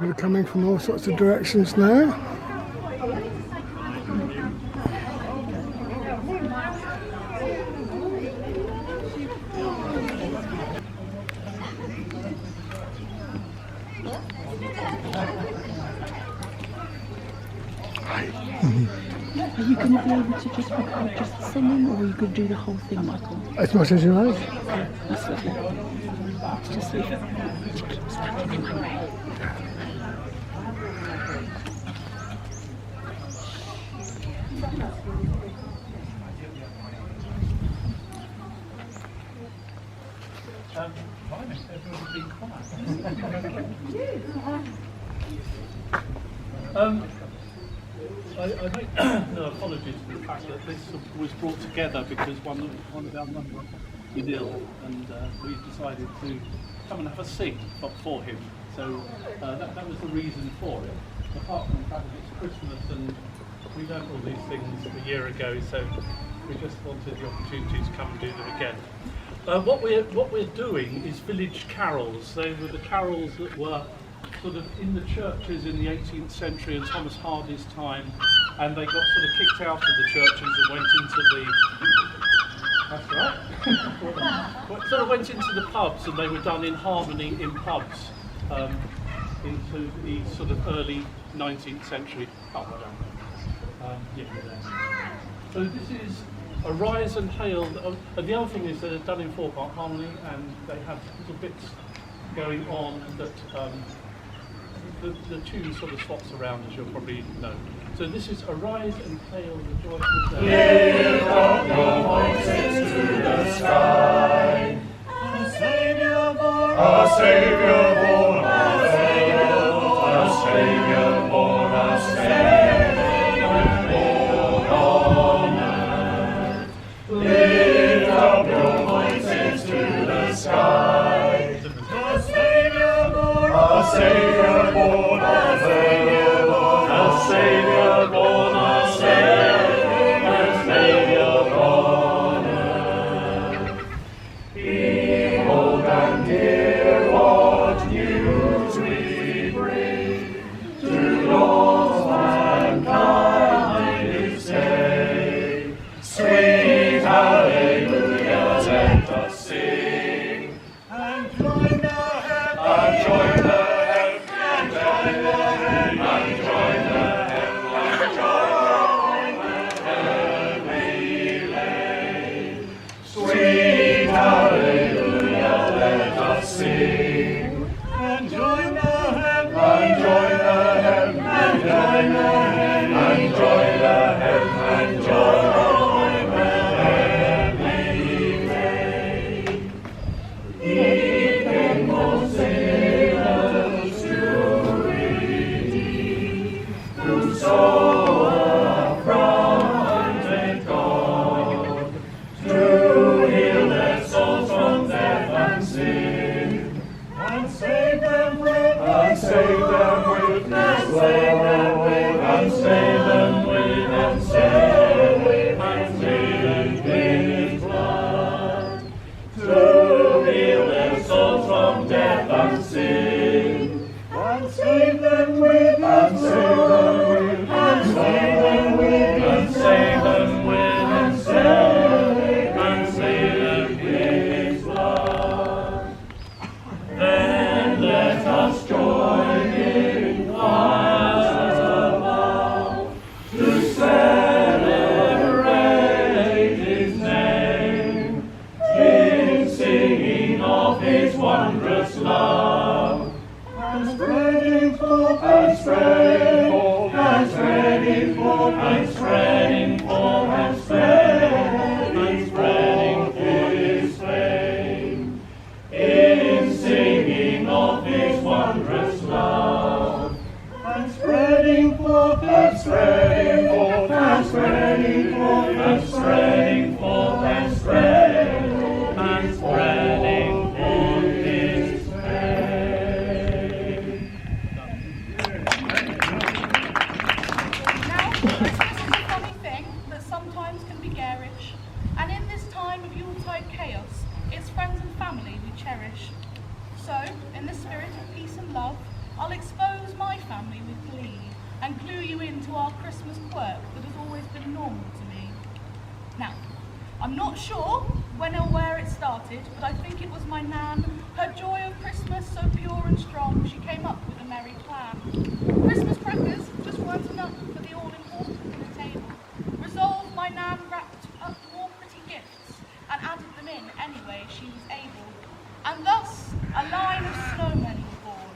People are coming from all sorts of directions now. Are you going to be able to just record just the singing, or are you going to do the whole thing, Michael? As much as you like. That's lovely. It's just so to keep standing in my way. Everyone's been quiet. I make no apologies for the fact that this was brought together because one of our members is ill, and we decided to come and have a sing for him. So that was the reason for it. Apart from the fact that it's Christmas and we learned all these things a year ago, so we just wanted the opportunity to come and do them again. What we're doing is village carols. They were the carols that were sort of in the churches in the 18th century and Thomas Hardy's time, and they got sort of kicked out of the churches and went into the... That's right. Sort of went into the pubs, and they were done in harmony in pubs into the sort of early 19th century. So this is Arise and Hail, and the other thing is they're done in 4-part harmony, and they have little bits going on that the tune sort of swaps around, as you'll probably know. So this is Arise and Hail the joyful day. Lift up your voices to the sky. Our Saviour born, our Saviour born, our Saviour born, our Saviour born, our Saviour born on earth. Lift up your voices to the sky. Our Saviour born, our Saviour born, our Saviour born, our Saviour born, our Saviour born earth. Behold and hear what news we bring to lost mankind this day. Sweet hallelujah, let us sing and join the heaven, and join the heaven, and join the heaven, and join the heavenly lay. Sweet hallelujah, let us sing and join the heaven, and join the heaven, and join the heaven, and join the heaven, and join the heavenly lay. Even more sinners to redeem, who so affronted God, to heal their souls from death and sin, and save them with, and save them with, and save them with, and save them with, and save with His blood, to heal their souls from death and sin, and save them with, and save them with, and save them with, and save them with, and save with His blood. Then let us join in choirs above to celebrate His name, in singing of His wondrous love, and spreading forth, and spreading forth, and spreading forth, and spreading forth, and spreading His fame, in singing of His wondrous love, and spreading forth, and spreading forth, and spreading forth, and spreading forth, and spreading His fame. Now, Christmas is a funny thing that sometimes can be garish, and in this time of Yuletide chaos, it's friends and family we cherish. So, in the spirit of peace and love, I'll expose my family with glee and clue you into our Christmas quirk that has always been normal to me. Now, I'm not sure when or where it started, but I think it was my nan, her joy of Christmas so pure and strong, she came up with a merry plan. Christmas crackers just weren't enough for the all-important dinner table. Resolved, my nan wrapped up more pretty gifts and added them in any way she was able. And thus, a line of snowmen was born.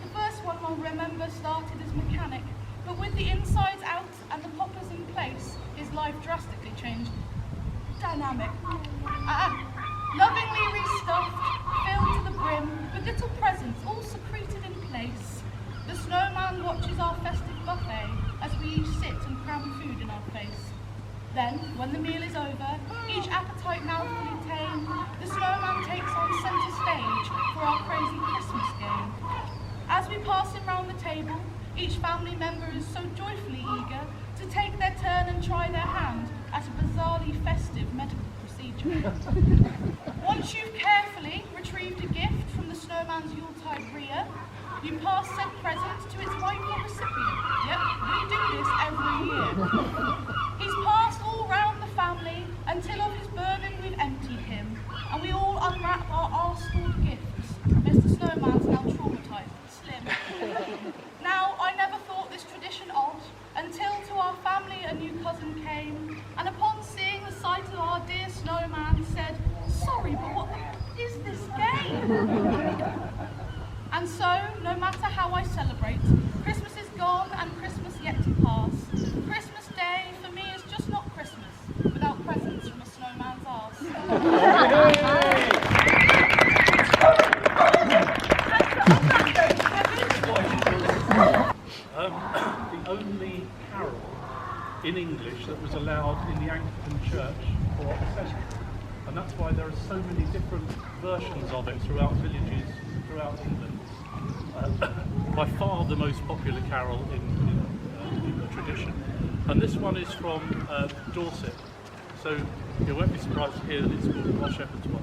The first one I'll remember started as mechanic, but with the insides out and the poppers in place, his life drastically changed. Dynamic. Lovingly restuffed, filled to the brim, with little presents all secreted in place. The snowman watches our festive buffet as we each sit and cram food in our face. Then, when the meal is over, each appetite now fully tamed, the snowman takes on centre stage for our crazy Christmas game. As we pass him round the table, each family member is so joyfully eager to take their turn and try their hand at a bizarrely festive medical procedure. Once you've carefully retrieved a gift from the snowman's Yuletide rear, you pass said present to its rightful recipient. Yep, we do this every year. He's passed all round the family until of his burden we've emptied him, and we all unwrap our arse-full gifts. Mr. Snowman's now traumatised and slim. Now, I never thought this tradition odd, until to our family a new cousin came, and upon seeing the sight of our dear snowman said, "Sorry, but what is this game?" And so, no matter how I celebrate, Christmas is gone and Christmas yet to pass. Christmas Day for me is just not Christmas without presents from a snowman's arse. The only carol in English that was allowed in the Anglican Church for assembly. And that's why there are so many different versions of it throughout villages throughout England. By far the most popular carol in the tradition. And this one is from Dorset. So you won't be surprised to hear that it's called Our Shepherd's Watch.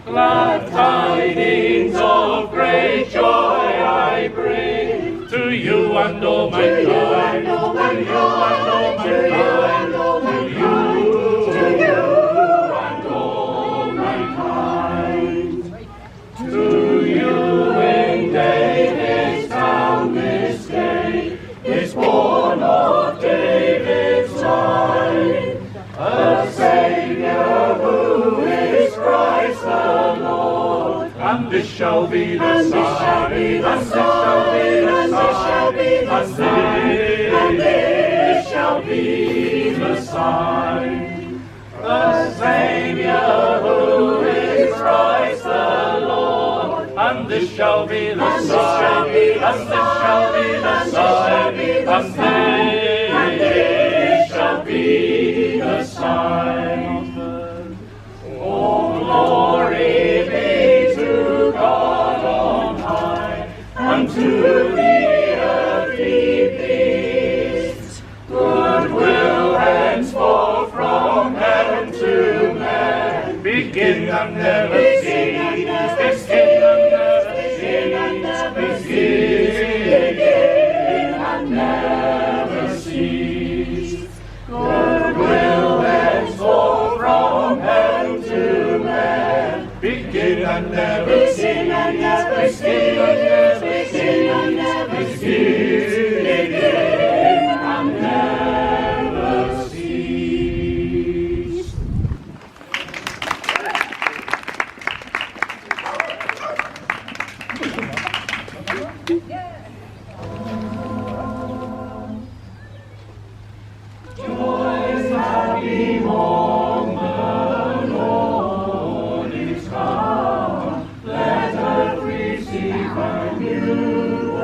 Glad tidings of great joy I bring to you and all mankind. To you and all mankind. To you in David's town this day is born of David's line a Saviour who is Christ the Lord. And this shall be the sign, and this shall be the sign, and this shall be the sign. The Saviour who is Christ the Lord. And this shall be the sign, and this shall be the sign, and this shall be the sign. All glory be to to the earth be peace. Goodwill henceforth from heaven to man. Begin and never cease. Begin and never cease. Begin and never cease. Goodwill henceforth from heaven to man. Begin and never cease. Begin and never cease. Begin and never cease. Begin and never cease. Joys happy moment, Lord is come. Let earth receive a new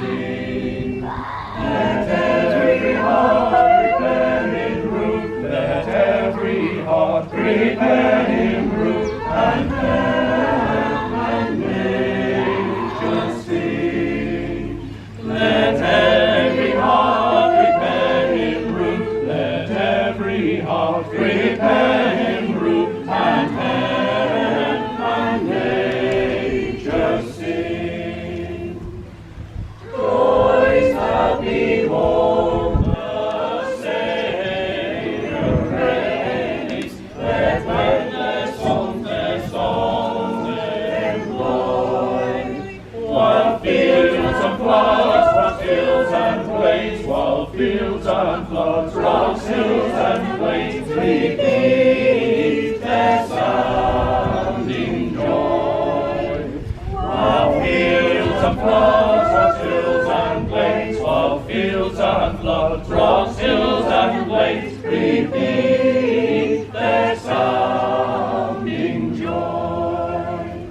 King. Let every heart prepare in root. Let every heart prepare in root. And earth and nature sing. Let every heart prepare in root. Let every heart prepare in root. And earth and nature sing. Joys happy moment, Savior reigns. Let their songs employ. While fields and floods, rocks, hills and plains, while fields and floods, rocks, hills and plains, repeat their sounding joy. While fields and floods, rocks, hills and plains, while fields and floods, rocks, hills and plains, repeat their sounding joy.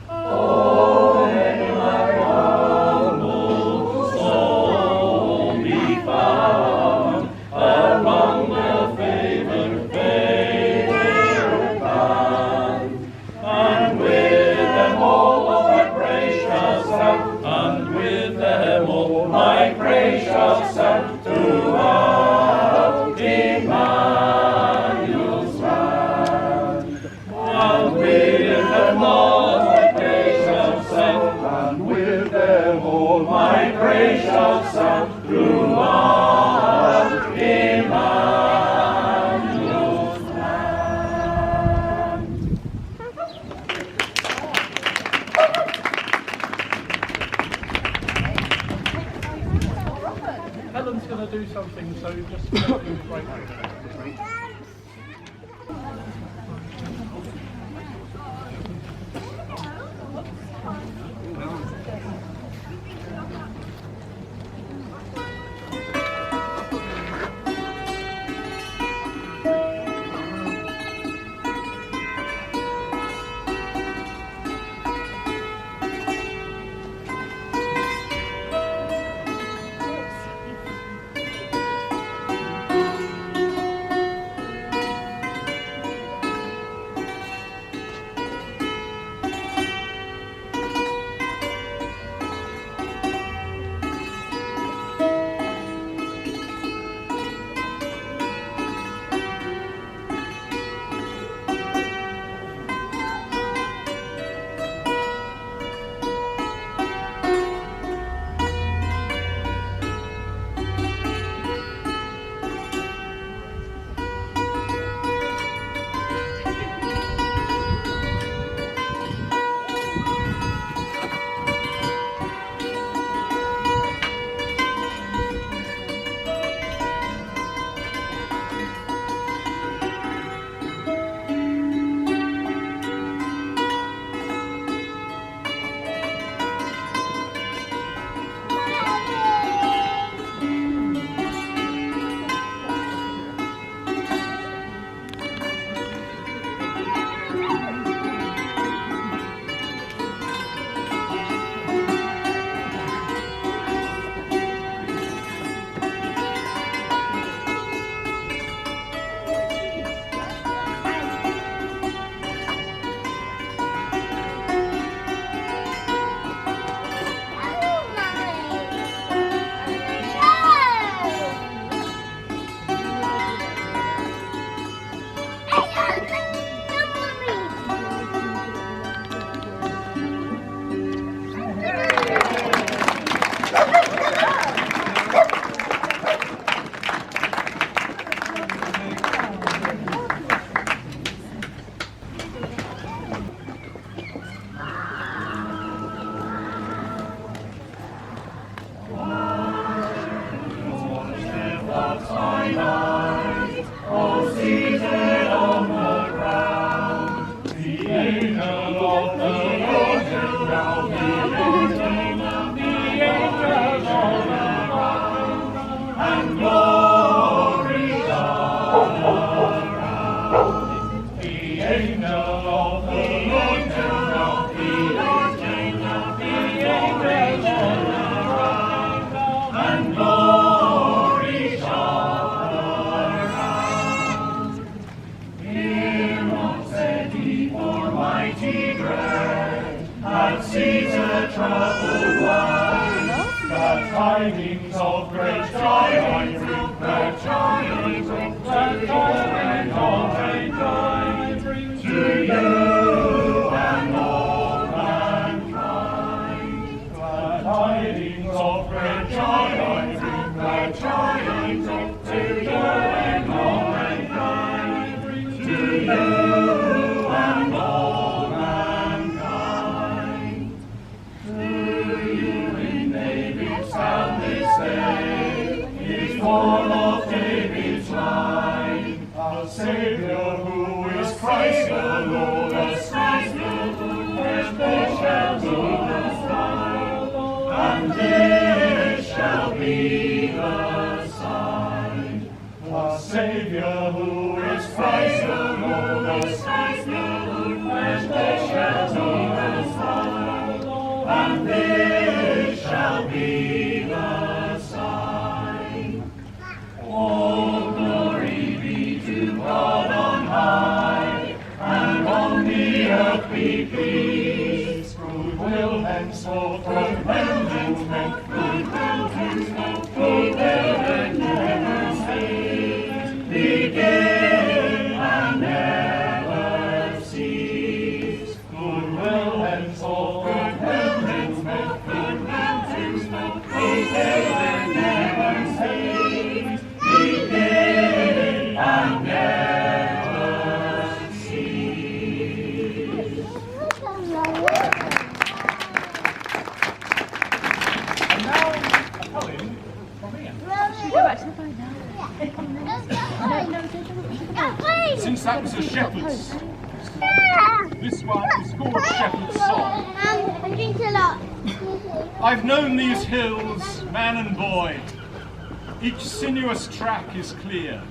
Oh, may my humble soul be found among the favored band, and with them all my praise shall sound, and with them all my praise shall sound throughout Emmanuel's land. And with them all my praise shall sound, and with them all my praise shall sound throughout Emmanuel's land. Helen's going to do something, so just break it. tidings of great joy I bring, glad tidings of glad joy I bring to you and all mankind. Glad tidings of great joy I bring, glad tidings of to you and all mankind, to you and all mankind. To you in David's town this day is born of David's line a Saviour who is Christ the Lord, a Saviour who is the shelter of life, and this shall be the sign. A Saviour who is Christ the Lord, a Saviour who is the shelter of life, and this shall be the sign. All glory be to God on high, and on the earth be peace. Goodwill henceforth from men to men, goodwill henceforth from men never cease, begin and never cease. Goodwill henceforth from men to men, goodwill henceforth from men never cease, begin and never cease. And now, a poem from Ian. Go back to the phone now. Since that was a shepherd's, this one is called Shepherd's Song. I drink a lot. I've known these hills, man and boy. Each sinuous track is clear.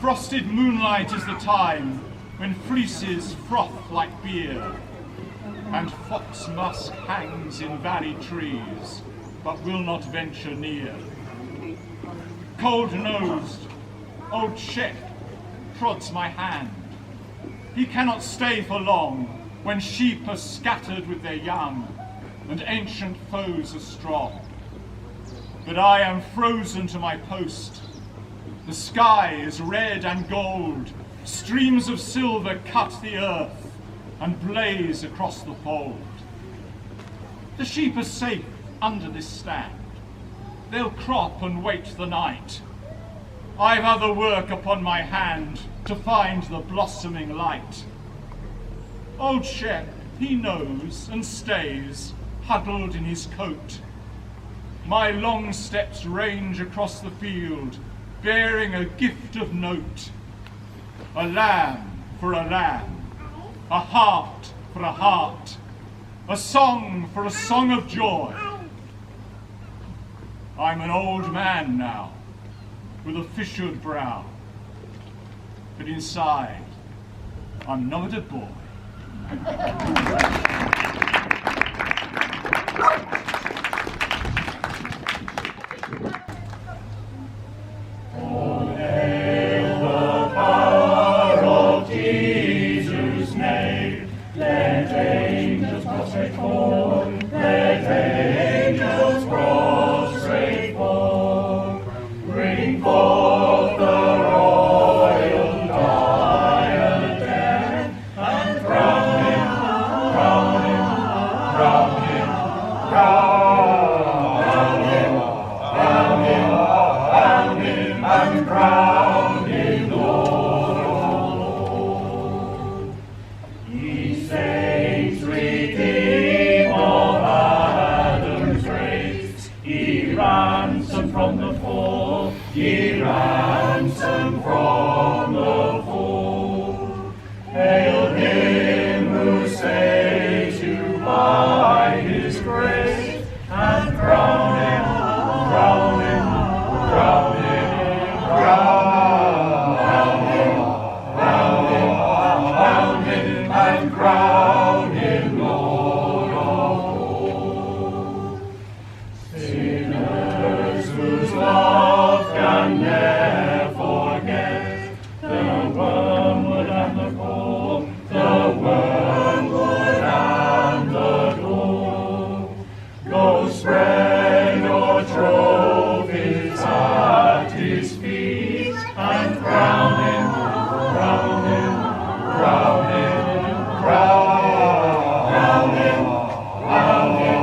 Frosted moonlight is the time when fleeces froth like beer, and fox musk hangs in valley trees, but will not venture near. Cold-nosed, old Chet prods my hand. He cannot stay for long when sheep are scattered with their young, and ancient foes are strong. But I am frozen to my post. The sky is red and gold. Streams of silver cut the earth and blaze across the fold. The sheep are safe under this stand. They'll crop and wait the night. I've other work upon my hand to find the blossoming light. Old Shep, he knows and stays, huddled in his coat. My long steps range across the field, bearing a gift of note. A lamb for a lamb, a heart for a heart, a song for a song of joy. I'm an old man now, with a fissured brow, but inside, I'm not a boy. Spread trophies at his feet, and crown him, crown him, crown him, crown him, crown him,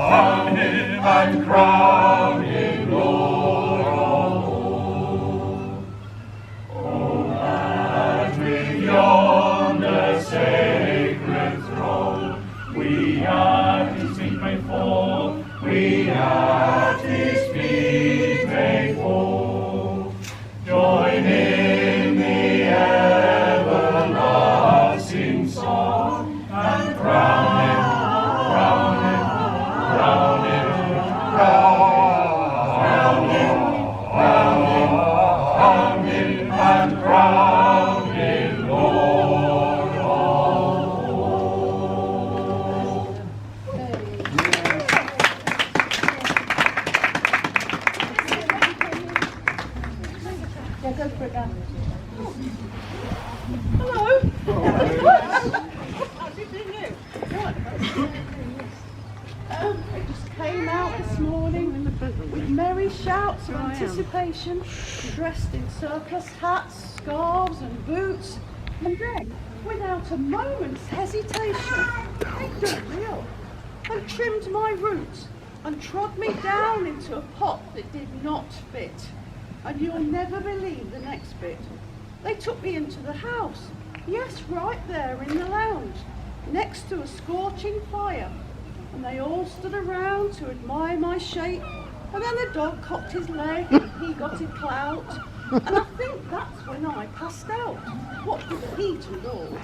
crown him, and crown him Lord of all. Oh, that with yonder sacred throne we at his feet may fall, we at his feet may fall. Join in the everlasting song, and crown him, crown him, crown him, crown him, crown him, crown him, and crown him Lord of all. Yeah, go for it, Dan. Hello. How's it been you? I just came out this morning with merry shouts of anticipation, dressed in surplus hats, scarves and boots, and then, without a moment's hesitation, they got real and trimmed my roots and trod me down into a pot that did not fit. And you'll never believe the next bit. They took me into the house, yes, right there in the lounge, next to a scorching fire, and they all stood around to admire my shape, and then the dog cocked his leg and he got his clout, and I think that's when I passed out, what with the heat and all.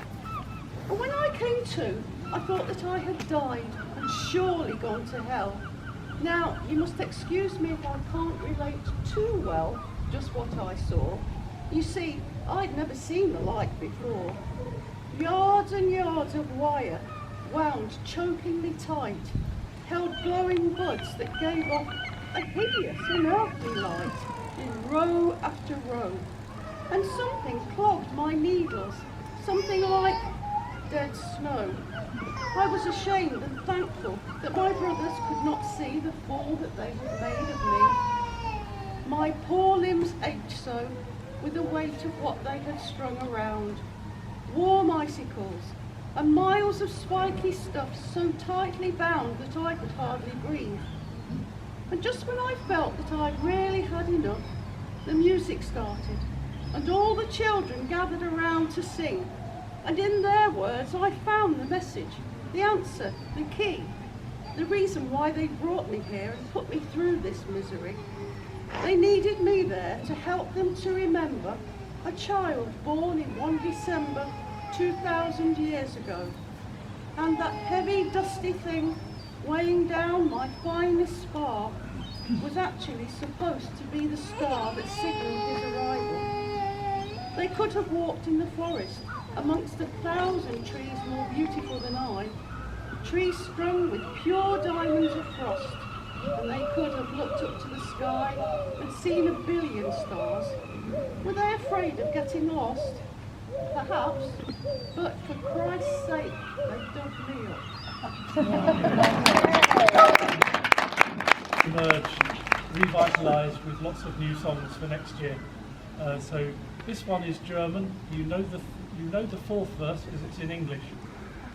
And when I came to, I thought that I had died and surely gone to hell. Now, you must excuse me if I can't relate too well just what I saw. You see, I'd never seen the like before. Yards and yards of wire, wound chokingly tight, held glowing buds that gave off a hideous unearthly light in row after row. And something clogged my needles, something like dead snow. I was ashamed and thankful that my brothers could not see the fool that they had made of me. My poor limbs ached so with the weight of what they had strung around. Warm icicles and miles of spiky stuff so tightly bound that I could hardly breathe. And just when I felt that I'd really had enough, the music started, and all the children gathered around to sing. And in their words I found the message, the answer, the key, the reason why they brought me here and put me through this misery. They needed me there to help them to remember a child born in 1 December 2,000 years ago. And that heavy, dusty thing weighing down my finest spar was actually supposed to be the star that signalled his arrival. They could have walked in the forest amongst 1,000 trees more beautiful than I, trees strung with pure diamonds of frost, and they could have looked up to the sky and seen 1 billion stars. Were they afraid of getting lost? Perhaps, but for Christ's sake, they dug me up. Emerged, revitalised with lots of new songs for next year. So this one is German. You know the fourth verse because it's in English,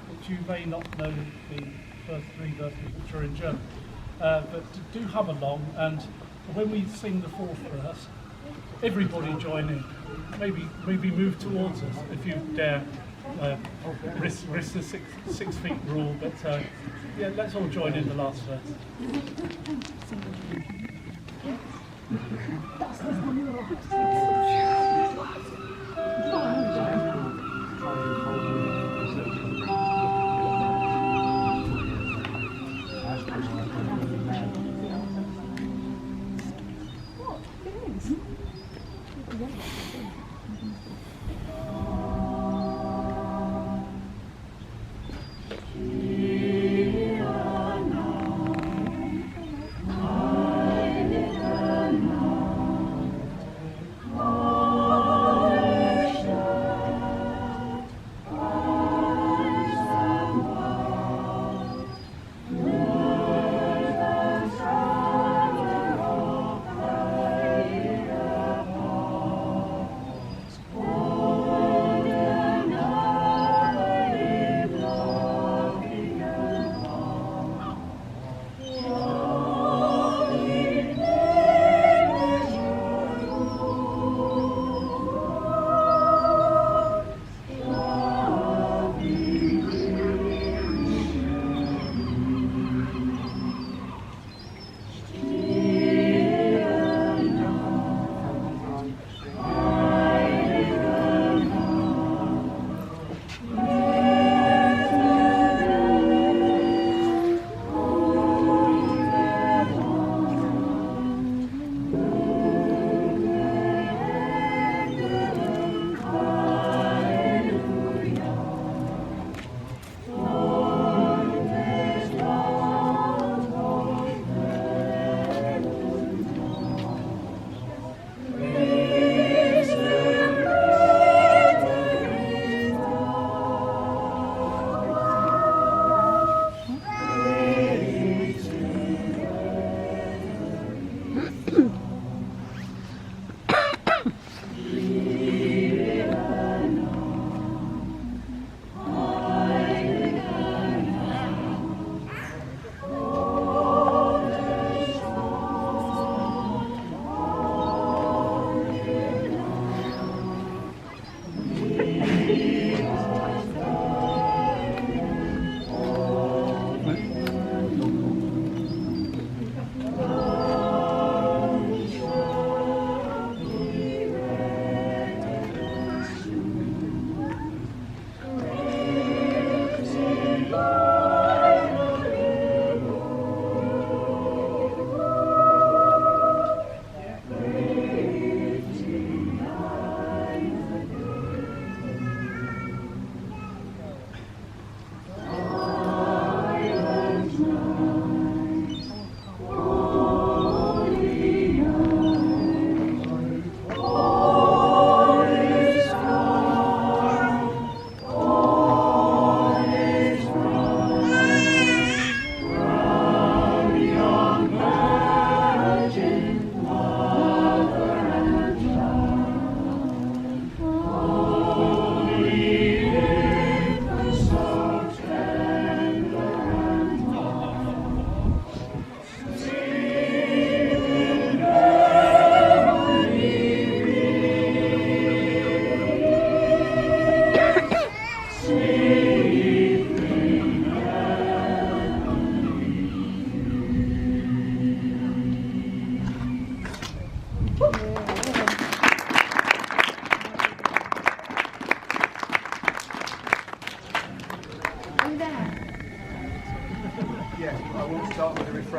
but you may not know the first 3 verses which are in German. But do hum along, and when we sing the fourth verse, everybody join in. Maybe move towards us if you dare. Risk the 6 feet rule, but yeah, let's all join in the last verse.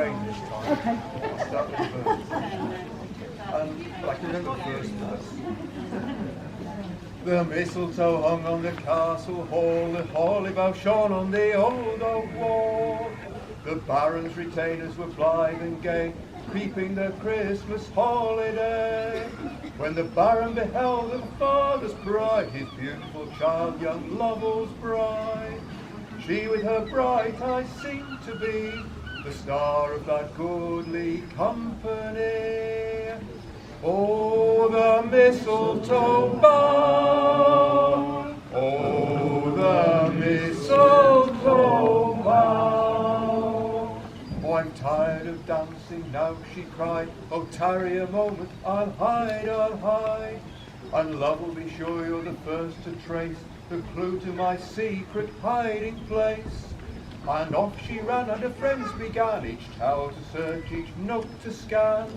refrain this time. Okay. I'll start with the verse. I can remember the first verse. The mistletoe hung on the castle hall, the holly bough shone on the old oak wall. The baron's retainers were blithe and gay, keeping their Christmas holiday. When the baron beheld the father's bride, his beautiful child, young Lovell's bride, she with her bright eyes seemed to be the star of that goodly company. Oh, the mistletoe bough, oh, the mistletoe bough. Oh, I'm tired of dancing now, she cried. Oh, tarry a moment, I'll hide, I'll hide. And love will be sure you're the first to trace the clue to my secret hiding place. And off she ran, and her friends began each tower to search, each nook to scan.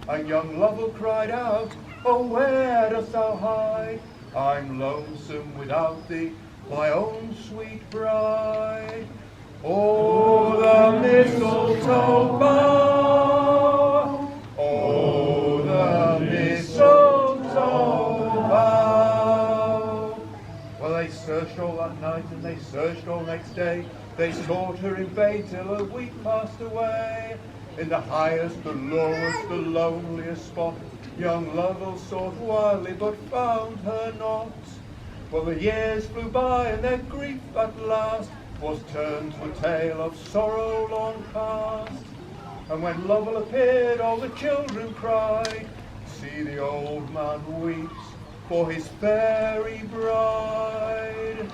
And young Lovell cried out, oh, where dost thou hide? I'm lonesome without thee, my own sweet bride. Oh, the mistletoe bough, oh, the mistletoe bough. Well, they searched all that night, and they searched all next day. They sought her in vain till a week passed away. In the highest, the lowest, the loneliest spot, young Lovell sought wildly, but found her not. Well, the years flew by, and their grief at last was turned to a tale of sorrow long past. And when Lovell appeared, all the children cried, see the old man weeps for his fairy bride.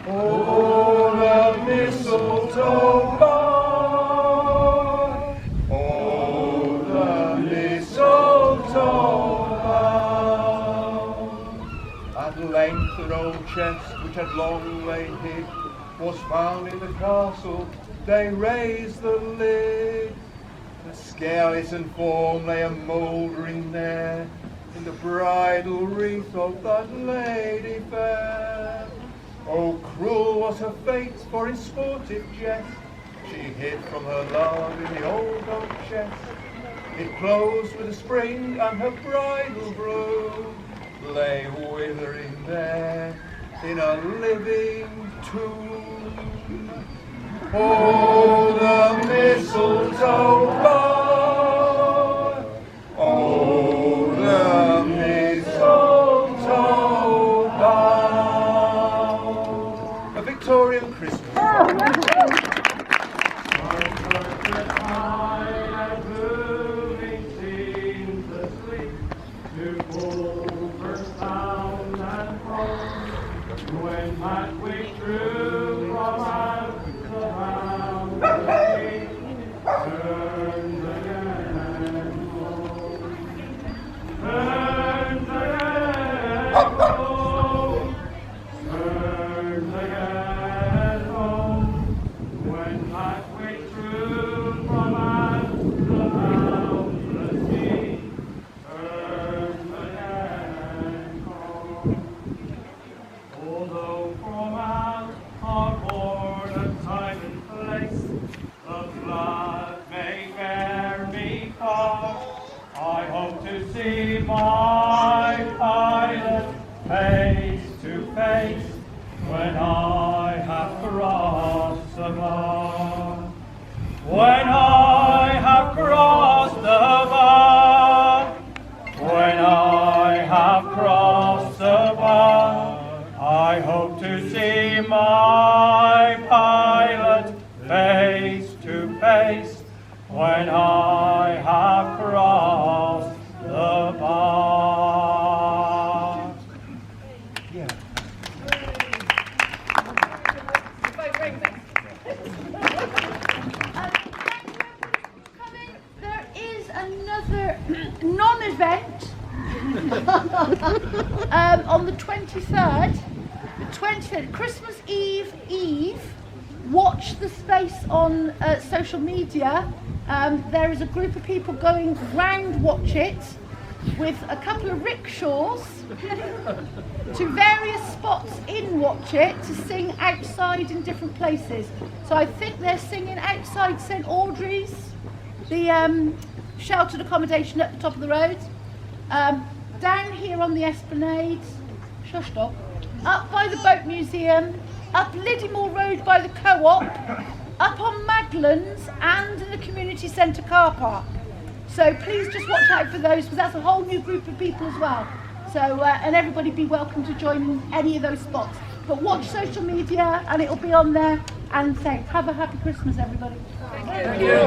Oh, the mistletoe bough, oh, the mistletoe bough. At length an old chest, which had long lain hid, was found in the castle. They raised the lid. The skeleton form lay a-mouldering there, in the bridal wreath of that lady fair. Oh, cruel was her fate, for in sportive jest she hid from her love in the old oak chest. It closed with a spring, and her bridal broom lay withering there in a living tomb. Oh, the mistletoe bough, oh, the mistletoe bough. A Victorian Christmas. When halfway through from out the house, turns again home. Turns again home. Turns again home. When halfway through from out the boundless sea, turns again home. Although from out our board of time and place, the flood may bear me far, I hope to see my pilot face to face when I have crossed the bar. When I have crossed the bar. When I have crossed the bar. I hope to see my pilot face to face when I have crossed the bar. Yeah. There is another non-event on the 23rd. The 23rd, Christmas Eve. Watch the space on social media. There is a group of people going round Watchet with a couple of rickshaws to various spots in Watchet to sing outside in different places. So I think they're singing outside St Audrey's the sheltered accommodation at the top of the road, down here on the Esplanade, shush dog, up by the Boat Museum, up Liddymore Road by the Co-op, up on Maglands and in the community centre car park. So please just watch out for those, because that's a whole new group of people as well. So, and everybody be welcome to join in any of those spots. But watch social media and it'll be on there. And thanks. Have a happy Christmas, everybody. Thank you.